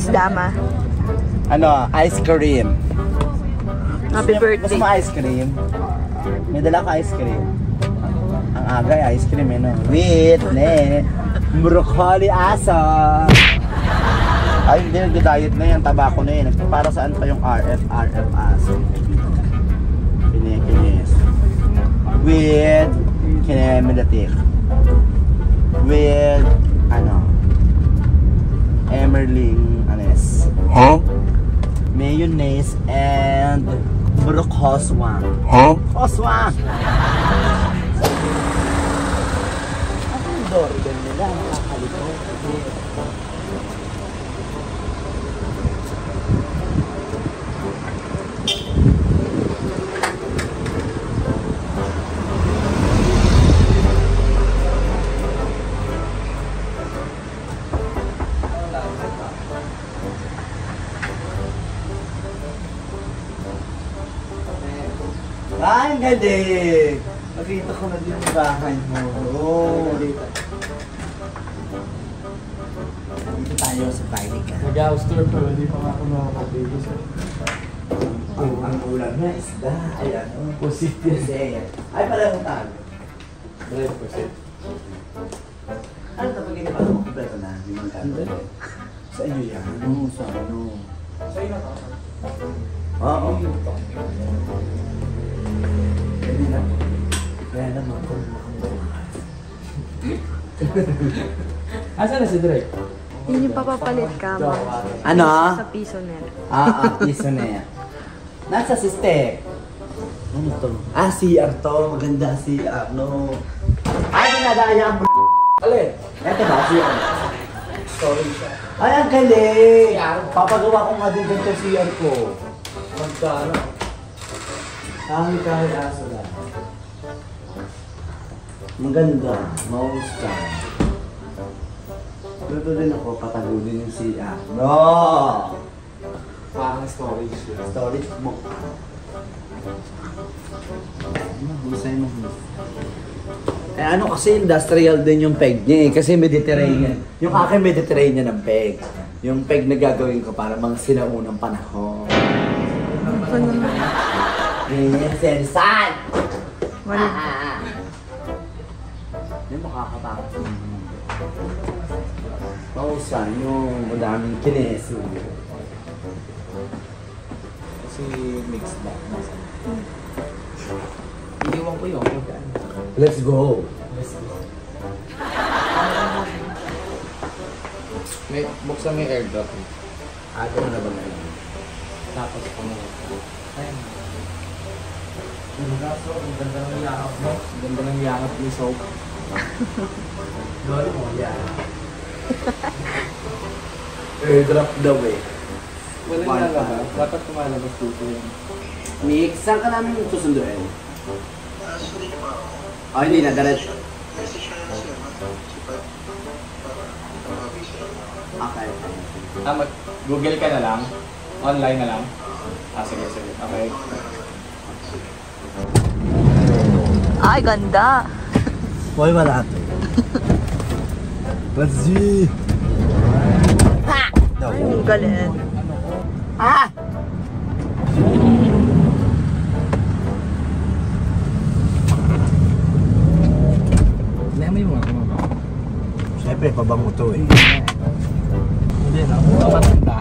Miss Dama. Ano, ice cream. Happy birthday. Gusto mo ice cream? May dala ka ice cream. Ang agay ice cream eh, no? With, broccoli asa. Ay, hindi, nag-diet na yan. Tabako na yan. Para saan pa yung RF aso? Pinikinis. With kinemelatik. With, Emerling, Huh? mayonnaise and brocoswa. Huh? Koswa! Ano yung doorbell nila? Nakakalito. Ay, ang galing! Nakita ko na din yung bahay mo. Oo. Dito tayo sa Pilica. Nag-house-tour pero hindi pa ako nakakabigis. Ang ulam na isda. Ayan. Pusit Pusit. Ay, parang tayo. Drive pusit. Ano ito pag inipan mo? Kompleto na. Limang kano. Sa inyo yan? Oo, sa ano? Sa inyo na Oo. Kaya naman ko Asa na si Drake? Yun yung papapalit ka, ma'am. Ano? Sa piso net. Piso na yan. Nasa siste. Ano to? CR to. Maganda CR, no? Ay, dinadaya ang Alin? Eto ba, CR? Sorry siya. Ay, ang galing! Papagawa ko nga din ganito CR ko. Magkano? Kahit aso lang. Maganda. Mahusga. Dito din ako, patagulin yung CR. No! Parang storage yun. Storage mo. Husay mo. Eh ano kasi industrial din yung peg niya eh. Kasi Mediterranean. Yung akin Mediterranean ang peg. Yung peg na gagawin ko para mga sinaunang panahon. Ano naman? Ganyan, sensan! Wala. Yung makakatakot. Mahusay yung madaming kineso. Kasi mixed ba? Iniwan ko yun. Let's go! May, buksan mo yung airdrop. Ato na ba ngayon? Tapos pumunta. Ayun. Ang ganda ng yakap mo. Ang ganda ng yakap ni Soap. Gawin mo, yeah. Airdrop daw eh. Wala na lang ba? Dapat kumalabas dito yun. Mix, saan ka namin susunduin? Hindi na, diretso. Okay. Mag-google ka na lang? Online na lang? Sige. Okay. Ay, ganda. Hoy, wala ito. Let's see! Ay, ang galing. May mga kumaba. Siyempre, pabango to eh. Hindi na, mga matanda.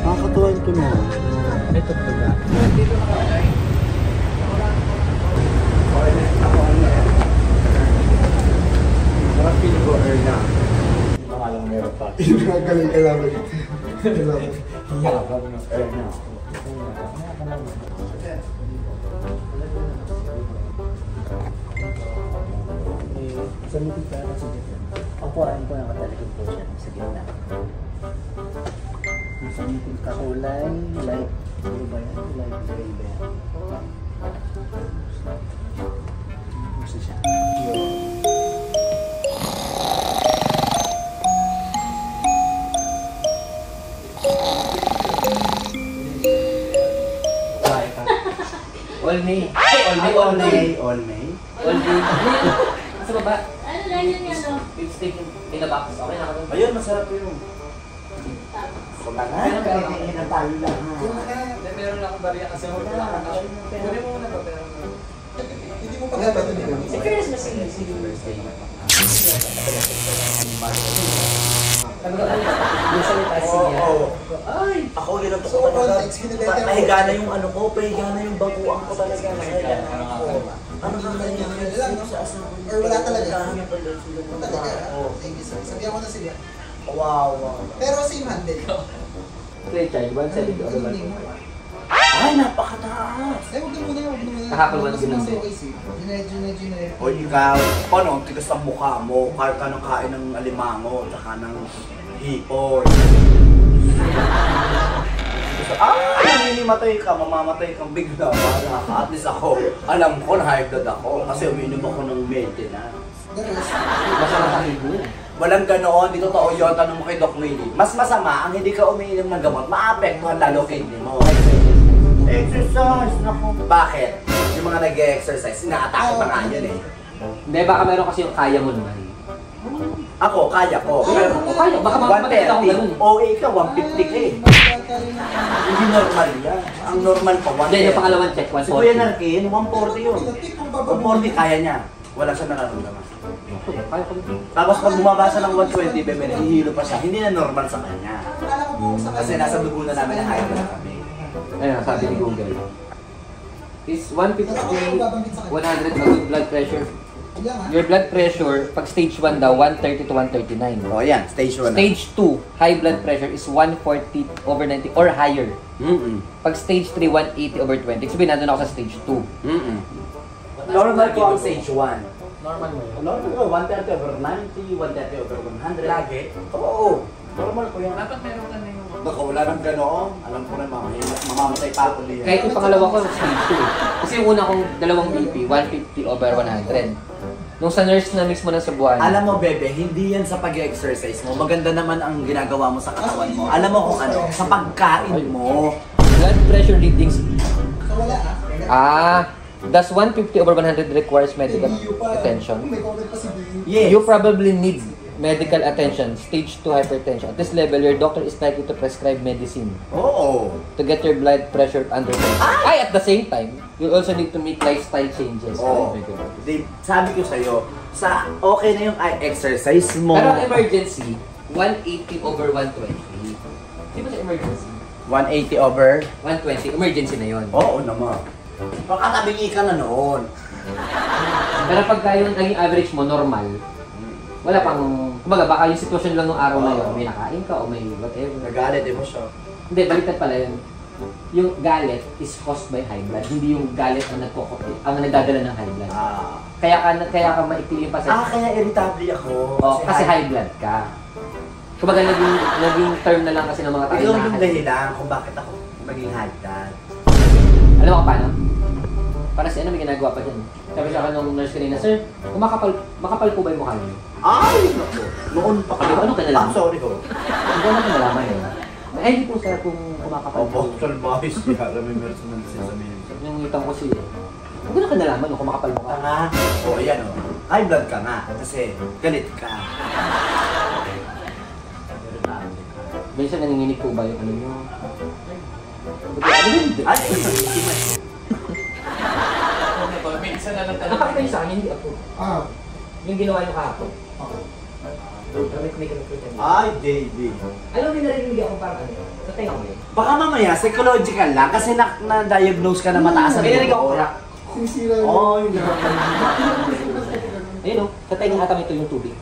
Nakakatuwa ito mo. Ito po ba? Parang feeling ko earn na. Pangalang meron pa. Galing ka namin. Yakap na. Earn na. Sa meeting ka na sa gitna. Upuan ko nakatalikod po siya sa gitna. Sa meeting ka kulay, light, ano ba yan? Light gray ba yan? Gusto siya. All May. All May. Sa baba. Ano lang yun yan, no? steak in a box. Okay na ka. Ayun, masarap yun. Pero tayo lang. Meron lang akong bariya kasi wala lang. Kunin mo muna to, pero... Hindi mo pagkakata nila. Si Chris, sige. Ay, ako yun ang So, talaga. context, binibenta Pahiga na yung ano ko, pahiga na yung baguang ko talaga. Ano ka na Ano lang, no? Or wala talaga? Talaga. Sige, sabihan ko na sila. Wow. Pero same handle. Play child, one side ito. Ay, napakataas. Eh, huwag na muna. Kahapon wala Mas ganun mas din. okay, sis. Gina. O ikaw, paano ang tigas ng mukha mo? Kahit ka nang kain ng alimango, tsaka ng hipon. Naninimatay ka, mamamatay kang bigla. Wala ka. At least ako, alam ko na high blood ako kasi umiinom ako ng maintenance. The rest, Masama sa hibo. Walang ganoon, di totoo yun, tanong mo kay Doc Willie. Mas masama ang hindi ka umiinom ng gamot, maapektuhan lalo kidney mo. Exercise, naku. Bakit? Yung mga nag-exercise, ina-atake pa nga yun eh. Hindi, baka meron kasi yung kaya mo naman. Ako, kaya ko. Pero, Kaya, baka makamatay ako ganun. 130. O ikaw, 150 ka eh. Hindi normal yan. Ang normal pa, 130. Hindi, yung pangalawang check, Si Kuya 140. Narkin, 140 yun. 140 kaya niya. Wala siya nararamdaman. Kaya ko din. Tapos pag bumaba siya ng 120, bebe, hihilo pa siya. Hindi na normal sa kanya. akala ko po sa Kasi nasa dugo na namin na high blood kami. Ayun, sabi ni Google. Is 150, Ako yung babanggit sa 100 kanya. na good blood pressure. Yan, ha? Your blood pressure, pag stage 1 daw, 130 to 139. O yan, stage 1 na. Stage 2, high blood pressure is 140 over 90 or higher. Pag stage 3, 180 over 20. Ibig sabihin, nandun ako sa stage 2. Normal ko ang stage 1. Normal mo yun. Normal ko, 130 over 90, 130 over 100. Lagi? Oo. Normal ko yan. Dapat meron ka na yung... Baka wala nang ganoon. Alam ko na mamamatay pa ako liyan. Kahit yung pangalawa ko, stage 2 eh. Kasi yung una kong dalawang BP, 150 over 100. Nung sa nurse na mismo na sa buwan. Alam mo, bebe, hindi yan sa pag-exercise mo. Maganda naman ang ginagawa mo sa katawan mo. Alam mo kung ano, sa pagkain mo. Blood pressure readings. So, wala, ha? Does 150 over 100 requires medical BU pa. attention? May comment pa si BU. Yes. You probably need medical attention, stage 2 hypertension. At this level, your doctor is likely to prescribe medicine Oo. to get your blood pressure under control. Ay, at the same time, you also need to make lifestyle changes. Oo. Sabi ko sa'yo, okay na yung exercise mo. Pero ang emergency, 180 over 120. Di ba sa emergency? 180 over? 120, emergency na yun. Oo naman. Baka tabingi ka na noon. Pero pagka yung naging average mo, normal, wala pang, kumbaga baka yung sitwasyon lang ng araw na yun, may nakain ka o may whatever. Nagalit, di mo siya. Hindi, baliktad pala yun. Yung galit is caused by high blood, hindi yung galit ang nagdadala ng high blood. Kaya ka maikli yung pasensya. Kaya irritable ako. Kasi high blood ka. Kumbaga naging term na lang kasi ng mga tao Ikaw yung high blood. dahilan kung bakit ako maging high blood. Alam mo kung paano? Para si ano may ginagawa pa dyan. Sabi sa akin nung nurse kanina, Sir, makapal po ba yung mukha niyo? Ay, naku. Noon pa ka. Ano ka nalaman? Sorry ko. Hindi ko naman nalaman eh. Ay, hindi po sir kung kumakapal po. Opo, salbahis siya. May meron naman siya sa minutes. Yung ngitang ko siya. Huwag na ka nalaman kung kumakapal mo ka. Nga. O, ayan o. High blood ka nga. Kasi galit ka. Minsan nanginginig po ba yung ano nyo? Ay, Minsan na lang talaga. Napakita niyo sa akin, hindi ako. Yung ginawa niyo kahapon. Ay, baby. Alam mo, may narinig ako parang ano. Sa tenga ko yun. Baka mamaya, psychological lang kasi na-diagnose ka na mataas ang May narinig ako dugo. crack. Sisira yun. Ay, Ayun o, sa tenga ata ito yung tubig.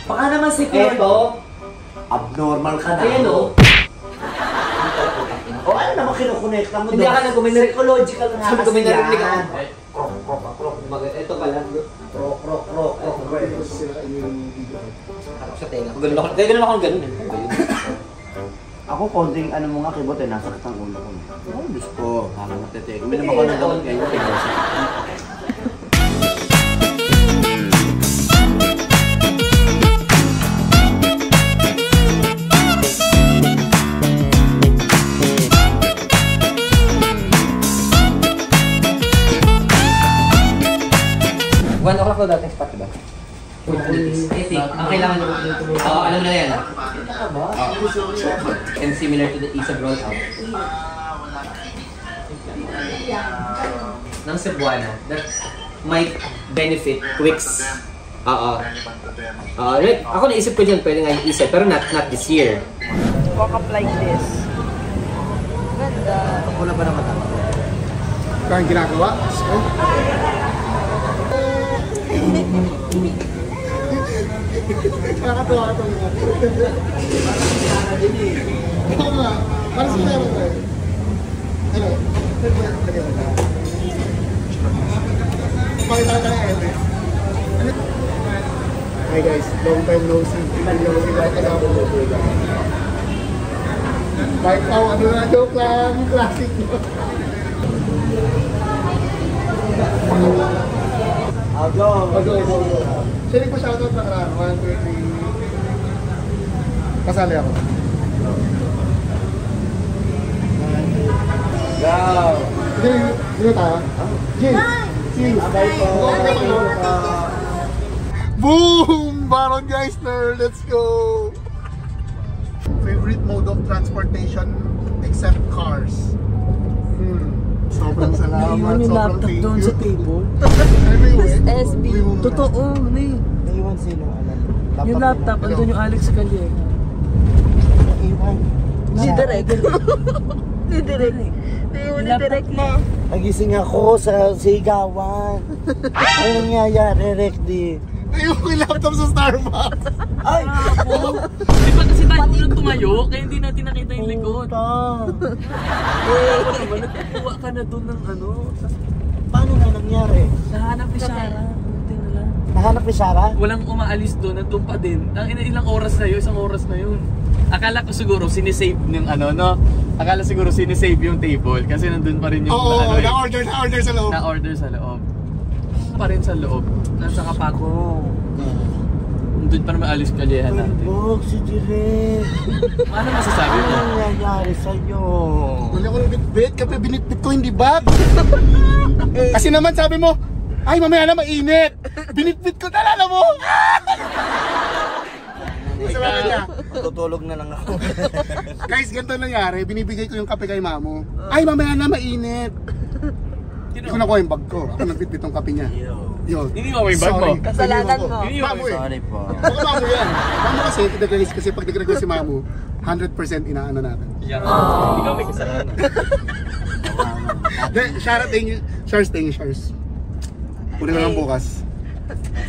baka naman psychological. Eto. Abnormal ka na. Ayan o. O ano naman kinukonekta mo Hindi ka na guminig. Psychological nga Sabi ko may kasi narinig yan. ako. Krok. Ito pala. Krok. Sisira yung video. Harap sa tenga. Ganun ako ganun eh. Ako konting ano mo nga kibot eh, nasakit ang ulo ko. Oh, Diyos ko, parang matiteg. Uminom ako ng gamot kayo. One o'clock daw dating spot, diba? Ang kailangan nyo. Oo, alam na yan. And similar to the ease of rollout. Ng Cebuana that might benefit Wix. Ako naisip ko dyan, pwede nga yung isa, pero not this year. Walk up like this. Ganda. Wala ba naman ako? Kaya ginagawa? Nakakatawa ito. Oo nga. Para sa mga tayo. Ano? Pakita ka na Ede. Hi guys, long time no see. Hindi naman si Mike kasama mo. Mike, ano na, joke lang. Classic mo. I'll go. Sino pa shoutout na karaan? 1, 2, 3. Pasali ako. Go! Sino tayo? Jin! Cheers! Boom! Baron Geisler! Let's go! Favorite mode of transportation except cars? Sobrang salamat, Yung sobrang laptop thank doon you. sa table. Ay, may uwi? SB. Uwi mo muna. Totoo, may. Naiwan sino? Yung laptop, andun yung Alex Calleja. Naiwan. Si Direk. Si Direk. Yung Direk na. Nagising ako sa sigawan. Ano nangyayari, Rekdi? Ayun, yung laptop sa Starbucks. Ay! Di ba kasi tayo unang tumayo, kaya hindi natin nakita yung likod. Eh, Naman, nagkukuha ka na doon ng ano. Paano nga nangyari? Nahanap ni Sarah. Buti na lang. Nahanap ni Sarah? Walang umaalis doon, nandun pa din. Ang ilang oras na yun, isang oras na yun. Akala ko siguro sinisave ng ano, no? Akala siguro sinisave yung table kasi nandun pa rin yung Oo, ano, eh, na-order sa loob. na-order sa loob. Pa rin sa loob. Nasa kapako. Nandun pa naman Alex Calleja natin. Bulbog si Direk. Ano masasabi Ano mo? nangyayari sa'yo? Wala ko ng bitbit, kape binitbit ko hindi ba? Kasi naman sabi mo, ay mamaya na mainit. Binitbit ko, talala mo. Sabi niya, Tutulog na lang ako. guys, ganito nangyari, binibigay ko yung kape kay mamo. Ay mamaya na mainit. Hindi ko nakuha yung bag ko. Ako nagbitbit yung kape niya. Yun. Hindi mo may bag mo? Sorry. Kasalanan mo. Hindi mo Mamo eh. Sorry po. Baka mamo yan. Mamo kasi, nag-release kasi pag nag-release si mamo, 100% inaano natin. Yeah. Ikaw may kasalanan. Shares. Uli na lang bukas.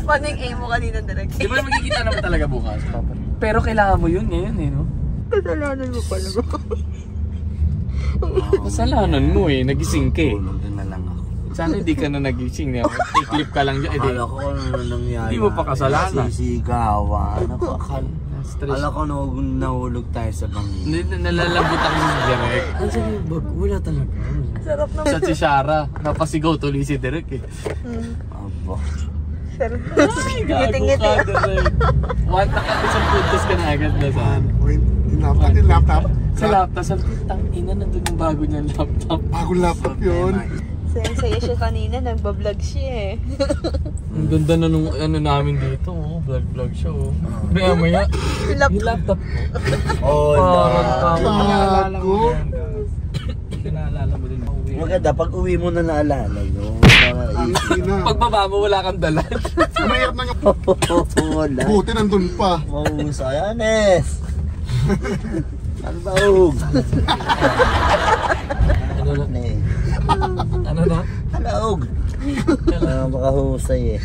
Paano yung aim mo kanina, Direk? Di ba magkikita naman talaga bukas? Pero kailangan mo yun ngayon eh, no? Kasalanan mo pala. Kasalanan mo eh, nagising ka eh. Tulog na lang ako. Sana hindi ka na nagising eh. I-clip ka lang dyan. Akala ko ano nangyayari. Hindi mo pa kasalanan. Sisigawan. Ako, Stress. akala ko nahulog tayo sa bangin. Hindi, nalalambot ako sa Derek. Ano sa yung bag? Wala talaga. Sarap na. Sa si Shara, napasigaw tuloy si Derek eh. Aba. Sarap. Ay, gago ka, Derek. One na ka, isang puntos ka na agad na saan. Yung laptop. Sa laptop, sabi ko, tangina, nandun yung bago niyang laptop. Bagong laptop yun. Saya siya kanina, nagbablog siya eh. Ang ganda na nung ano namin dito, oh. Vlog siya, oh. Maya, yung laptop ko. Oh, Parang Bago. Naalala mo din ako. maganda, pag uwi mo na naalala yun. Para Easy na. Pagbaba mo, wala kang dalan. Mahirap na yung wala. buti nandun pa. Mahusay, Anes. Ano ba, Hug? Ano na? Ano na? Ano, Hug? Makahusay eh.